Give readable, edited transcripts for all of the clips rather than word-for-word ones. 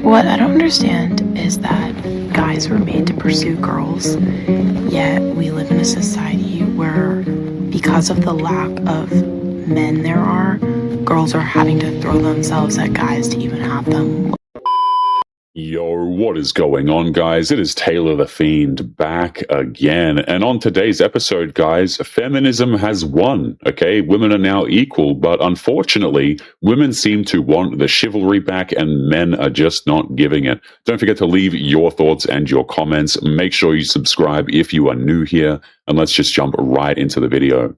What I don't understand is that guys were made to pursue girls, yet we live in a society where, because of the lack of men there are, girls are having to throw themselves at guys to even have them. Yo, what is going on, guys? It is Taylor the Fiend back again. And on today's episode, guys, feminism has won, okay? Women are now equal, but unfortunately, women seem to want the chivalry back and men are just not giving it. Don't forget to leave your thoughts and your comments. Make sure you subscribe if you are new here, and let's just jump right into the video.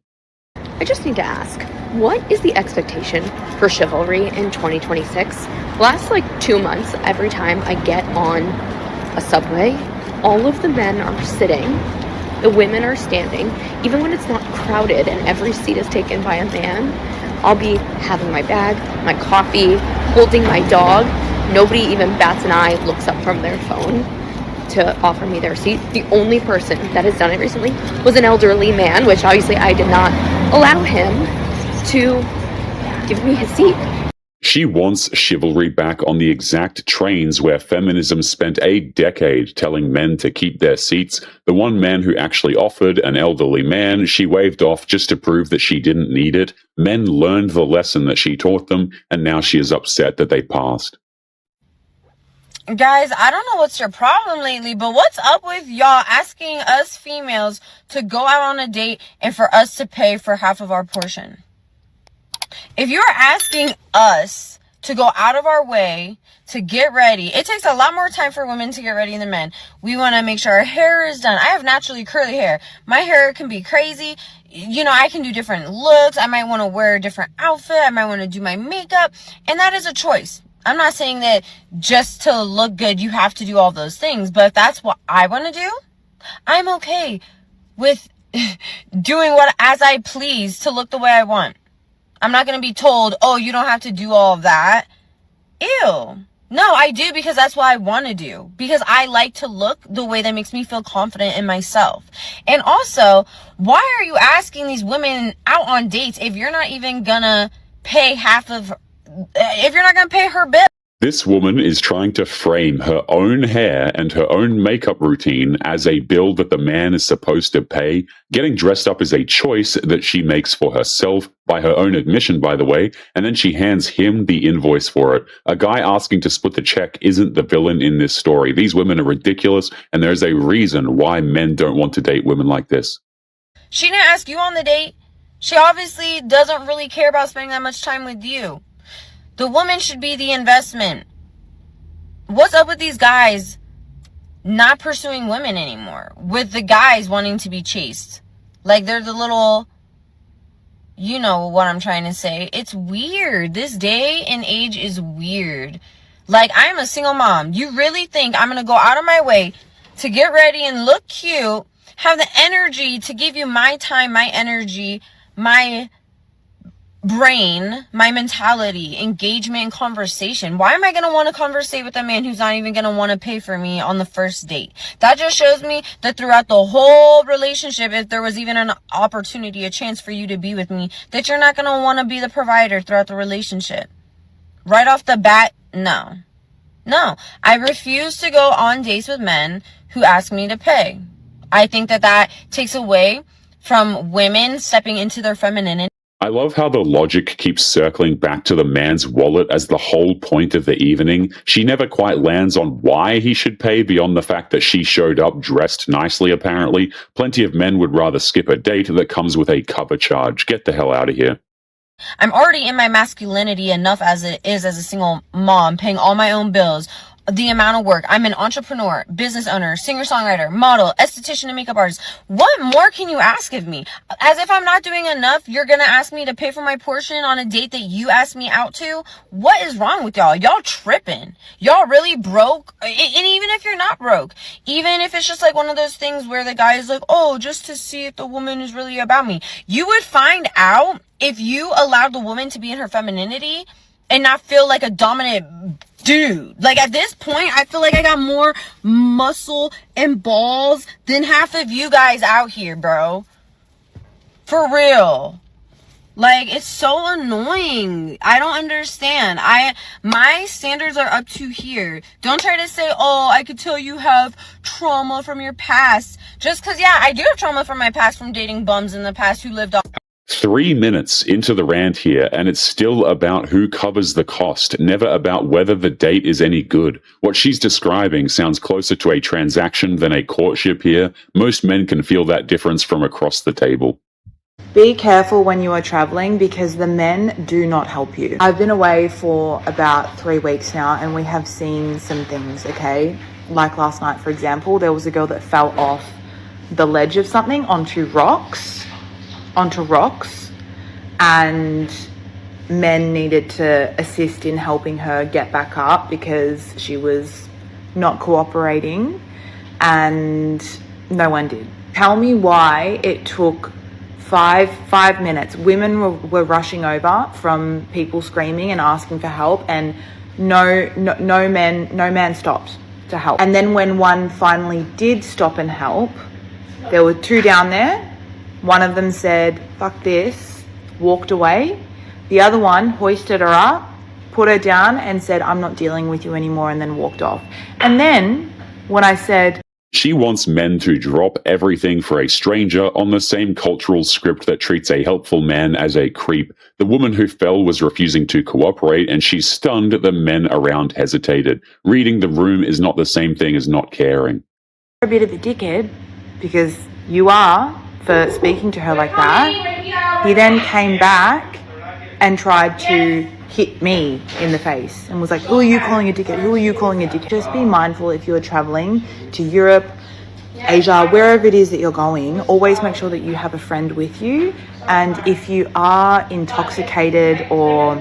I just need to ask, what is the expectation for chivalry in 2026? Last 2 months, every time I get on a subway, all of the men are sitting, the women are standing. Even when it's not crowded and every seat is taken by a man, I'll be having my bag, my coffee, holding my dog. Nobody even bats an eye, looks up from their phone to offer me their seat. The only person that has done it recently was an elderly man, which obviously I did not allow him to give me his seat. She wants chivalry back on the exact trains where feminism spent a decade telling men to keep their seats. The one man who actually offered, an elderly man, she waved off just to prove that she didn't need it. Men learned the lesson that she taught them, and now she is upset that they passed. Guys, I don't know what's your problem lately, but what's up with y'all asking us females to go out on a date and for us to pay for half of our portion? If you're asking us to go out of our way to get ready, it takes a lot more time for women to get ready than men. We want to make sure our hair is done. I have naturally curly hair. My hair can be crazy. I can do different looks. I might want to wear a different outfit. I might want to do my makeup. And that is a choice. I'm not saying that just to look good, you have to do all those things. But if that's what I want to do, I'm okay with doing what as I please to look the way I want. I'm not going to be told, oh, you don't have to do all of that. Ew. No, I do because that's what I want to do. Because I like to look the way that makes me feel confident in myself. And also, why are you asking these women out on dates if you're not even going to pay if you're not going to pay her bill? This woman is trying to frame her own hair and her own makeup routine as a bill that the man is supposed to pay. Getting dressed up is a choice that she makes for herself, by her own admission, by the way, and then she hands him the invoice for it. A guy asking to split the check isn't the villain in this story. These women are ridiculous, and there's a reason why men don't want to date women like this. She didn't ask you on the date. She obviously doesn't really care about spending that much time with you. The woman should be the investment. What's up with these guys not pursuing women anymore? With the guys wanting to be chased. They're the little... You know what I'm trying to say. It's weird. This day and age is weird. I'm a single mom. You really think I'm going to go out of my way to get ready and look cute, have the energy to give you my time, my energy, my brain, my mentality, engagement, and conversation? Why am I going to want to conversate with a man who's not even going to want to pay for me on the first date? That just shows me that throughout the whole relationship, if there was even an opportunity, a chance for you to be with me, that you're not going to want to be the provider throughout the relationship. Right off the bat, no. No, I refuse to go on dates with men who ask me to pay. I think that takes away from women stepping into their femininity. I love how the logic keeps circling back to the man's wallet as the whole point of the evening. She never quite lands on why he should pay beyond the fact that she showed up dressed nicely, apparently. Plenty of men would rather skip a date that comes with a cover charge. Get the hell out of here. I'm already in my masculinity enough as it is as a single mom, paying all my own bills. The amount of work. I'm an entrepreneur, business owner, singer-songwriter, model, esthetician, and makeup artist. What more can you ask of me? As if I'm not doing enough, you're gonna ask me to pay for my portion on a date that you asked me out to? What is wrong with y'all? Y'all tripping. Y'all really broke? And even if you're not broke, even if it's just one of those things where the guy is oh, just to see if the woman is really about me. You would find out if you allowed the woman to be in her femininity and not feel like a dominant dude. At this point, I feel like I got more muscle and balls than half of you guys out here, bro. For real. Like, it's so annoying. I don't understand. My standards are up to here. Don't try to say, oh, I could tell you have trauma from your past. Just because, yeah, I do have trauma from my past, from dating bums in the past who lived off. 3 minutes into the rant here, and it's still about who covers the cost, never about whether the date is any good. What she's describing sounds closer to a transaction than a courtship here. Most men can feel that difference from across the table. Be careful when you are traveling because the men do not help you. I've been away for about 3 weeks now and we have seen some things, okay? Like last night, for example, there was a girl that fell off the ledge of something onto rocks, and men needed to assist in helping her get back up because she was not cooperating and no one did. Tell me why it took five minutes. Women were rushing over from people screaming and asking for help, and no man stopped to help. And then when one finally did stop and help, there were 2 down there. One of them said, fuck this, walked away. The other one hoisted her up, put her down and said, I'm not dealing with you anymore, and then walked off. And then when I said, She wants men to drop everything for a stranger on the same cultural script that treats a helpful man as a creep. The woman who fell was refusing to cooperate, and she's stunned that the men around hesitated. Reading the room is not the same thing as not caring. a bit of a dickhead, because you are, for speaking to her like that. He then came back and tried to hit me in the face and was like, who are you calling a dickhead? Who are you calling a dickhead? Just be mindful if you're traveling to Europe, Asia, wherever it is that you're going, always make sure that you have a friend with you. And if you are intoxicated or,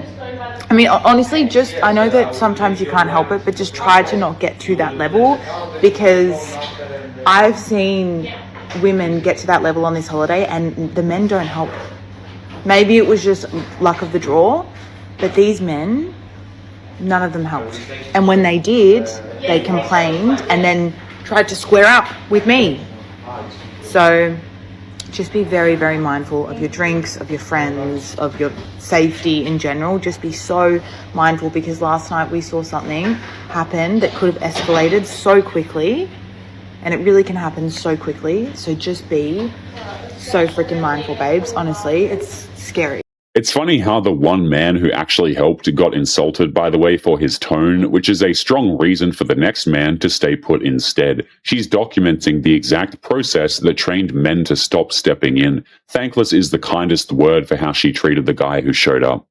I mean, honestly, just, I know that sometimes you can't help it, but just try to not get to that level, because I've seen women get to that level on this holiday and the men don't help. Maybe it was just luck of the draw, but these men, none of them helped. And when they did, they complained and then tried to square up with me. So just be very, very mindful of your drinks, of your friends, of your safety in general. Just be so mindful, because last night we saw something happen that could have escalated so quickly, and it really can happen so quickly. So just be so freaking mindful, babes. Honestly, it's scary. It's funny how the one man who actually helped got insulted, by the way, for his tone, which is a strong reason for the next man to stay put instead. She's documenting the exact process that trained men to stop stepping in. Thankless is the kindest word for how she treated the guy who showed up.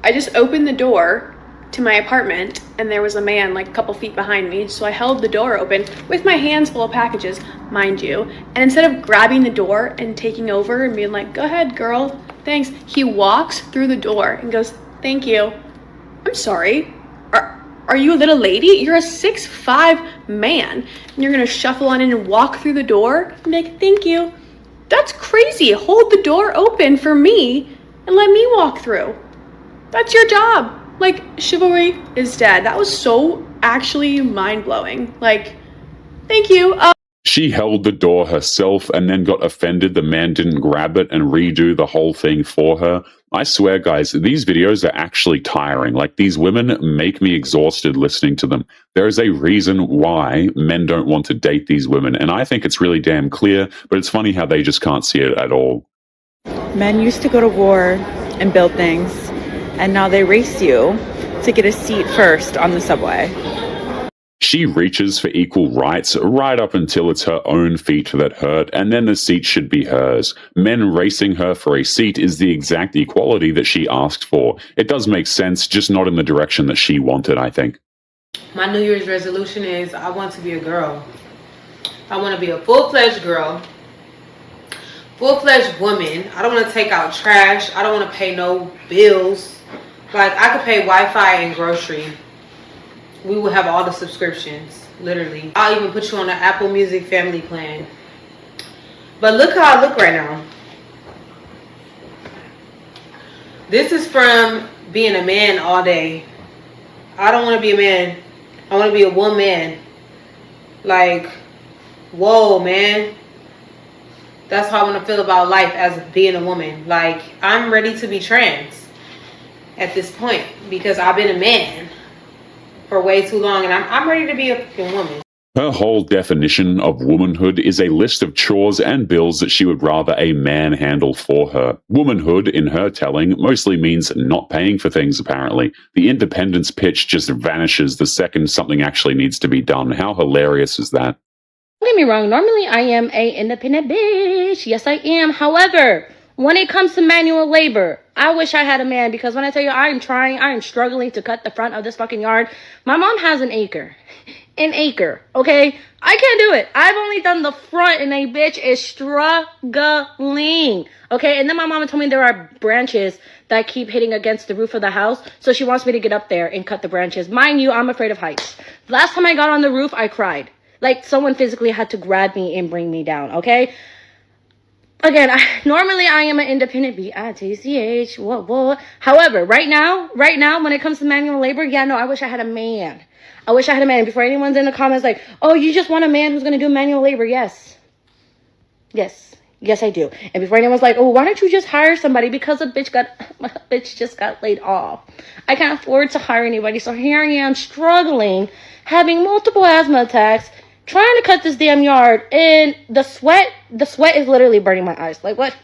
I just opened the door to my apartment and there was a man like a couple feet behind me, so I held the door open with my hands full of packages, mind you, and instead of grabbing the door and taking over and being like, go ahead girl, thanks, he walks through the door and goes, thank you. I'm sorry, are you a little lady? You're a 6'5" man and you're gonna shuffle on in and walk through the door and be like, thank you? That's crazy. Hold the door open for me and let me walk through. That's your job. Like, chivalry is dead. That was so actually mind-blowing. Like, thank you. She held the door herself and then got offended the man didn't grab it and redo the whole thing for her. I swear, guys, these videos are actually tiring. Like, these women make me exhausted listening to them. There is a reason why men don't want to date these women, and I think it's really damn clear, but it's funny how they just can't see it at all. Men used to go to war and build things, and now they race you to get a seat first on the subway. She reaches for equal rights right up until it's her own feet that hurt, and then the seat should be hers. Men racing her for a seat is the exact equality that she asked for. It does make sense, just not in the direction that she wanted, I think. My New Year's resolution is I want to be a girl. I want to be a full-fledged girl. Full-fledged woman. I don't want to take out trash. I don't want to pay no bills. Like, I could pay Wi-Fi and grocery. We will have all the subscriptions, literally. I'll even put you on the Apple Music family plan. But look how I look right now. This is from being a man all day. I don't want to be a man. I want to be a woman. Like, whoa, man. That's how I want to feel about life as being a woman. Like, I'm ready to be trans at this point because I've been a man for way too long, and I'm ready to be a fucking woman. Her whole definition of womanhood is a list of chores and bills that she would rather a man handle for her. Womanhood, in her telling, mostly means not paying for things, apparently. The independence pitch just vanishes the second something actually needs to be done. How hilarious is that? Don't get me wrong, normally I am a independent bitch. Yes, I am. However, when it comes to manual labor, I wish I had a man, because when I tell you I am struggling to cut the front of this fucking yard. My mom has an acre. An acre, okay? I can't do it. I've only done the front and a bitch is struggling, okay? And then my mama told me there are branches that keep hitting against the roof of the house, so she wants me to get up there and cut the branches. Mind you, I'm afraid of heights. Last time I got on the roof, I cried. Like someone physically had to grab me and bring me down, okay? Again, normally I am an independent B-I-T-C-H, what? However, right now, when it comes to manual labor, yeah, no, I wish I had a man. I wish I had a man. Before anyone's in the comments like, oh, you just want a man who's going to do manual labor. Yes, I do. And before anyone's like, oh, why don't you just hire somebody? Because a bitch just got laid off. I can't afford to hire anybody. So here I am struggling, having multiple asthma attacks, trying to cut this damn yard. And the sweat is literally burning my eyes. Like what?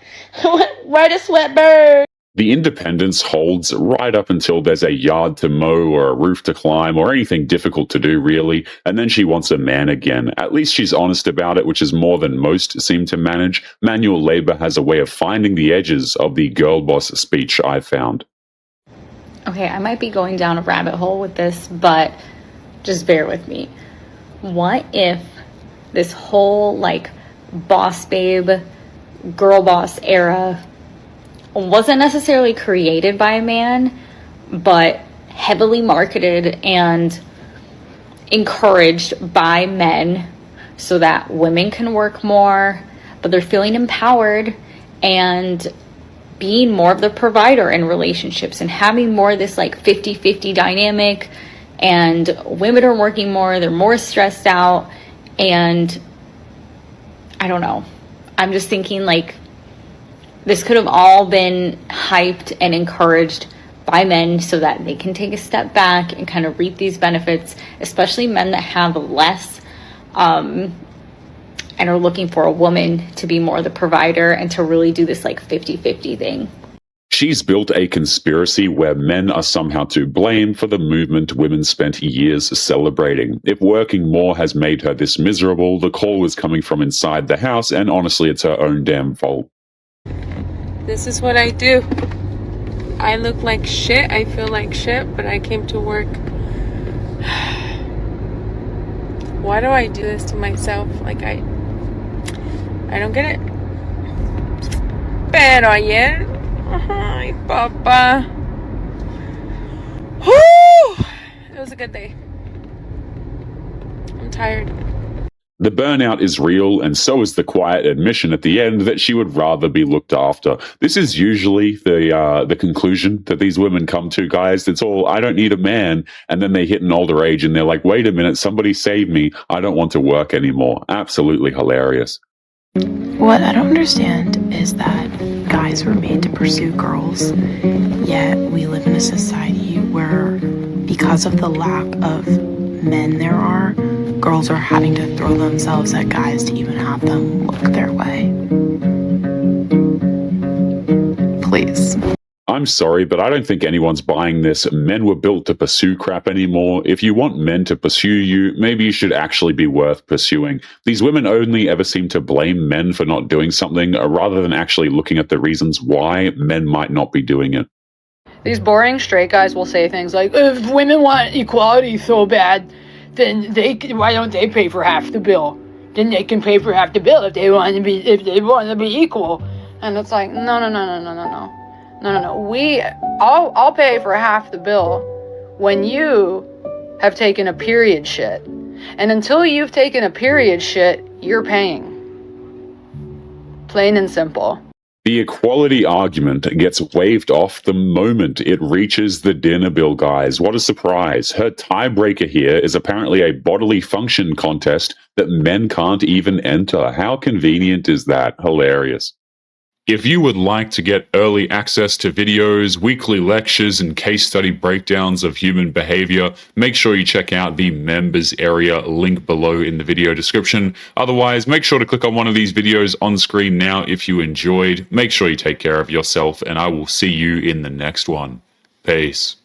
Why does sweat burn? The independence holds right up until there's a yard to mow or a roof to climb or anything difficult to do, really, and then she wants a man again. At least she's honest about it, which is more than most seem to manage. Manual labor has a way of finding the edges of the girl boss speech, I've found. Okay, I might be going down a rabbit hole with this, but just bear with me. What if this whole, like, boss babe, girl boss era wasn't necessarily created by a man, but heavily marketed and encouraged by men so that women can work more, but they're feeling empowered and being more of the provider in relationships and having more of this like 50-50 dynamic, and women are working more, they're more stressed out, and I don't know. I'm just thinking like this could have all been hyped and encouraged by men so that they can take a step back and kind of reap these benefits, especially men that have less and are looking for a woman to be more the provider and to really do this like 50-50 thing. She's built a conspiracy where men are somehow to blame for the movement women spent years celebrating. If working more has made her this miserable, the call is coming from inside the house, and honestly, it's her own damn fault. This is what I do. I look like shit. I feel like shit, but I came to work. Why do I do this to myself? Like I don't get it. Pero ayer, ay papa. Whew! It was a good day. I'm tired. The burnout is real, and so is the quiet admission at the end that she would rather be looked after. This is usually the conclusion that these women come to, guys. It's all, I don't need a man, and then they hit an older age and they're like, wait a minute, somebody save me. I don't want to work anymore. Absolutely hilarious. What I don't understand is that guys were made to pursue girls, yet we live in a society where, because of the lack of men there are, girls are having to throw themselves at guys to even have them look their way. Please. I'm sorry, but I don't think anyone's buying this. Men were built to pursue crap anymore. If you want men to pursue you, maybe you should actually be worth pursuing. These women only ever seem to blame men for not doing something, rather than actually looking at the reasons why men might not be doing it. These boring straight guys will say things like, if women want equality so bad, then why don't they pay for half the bill? Then they can pay for half the bill if they want to be equal. And it's like, no. I'll pay for half the bill when you have taken a period shit. And until you've taken a period shit, you're paying. Plain and simple. The equality argument gets waved off the moment it reaches the dinner bill, guys. What a surprise. Her tiebreaker here is apparently a bodily function contest that men can't even enter. How convenient is that? Hilarious. If you would like to get early access to videos, weekly lectures, and case study breakdowns of human behavior, make sure you check out the members area link below in the video description. Otherwise, make sure to click on one of these videos on screen now if you enjoyed. Make sure you take care of yourself, and I will see you in the next one. Peace.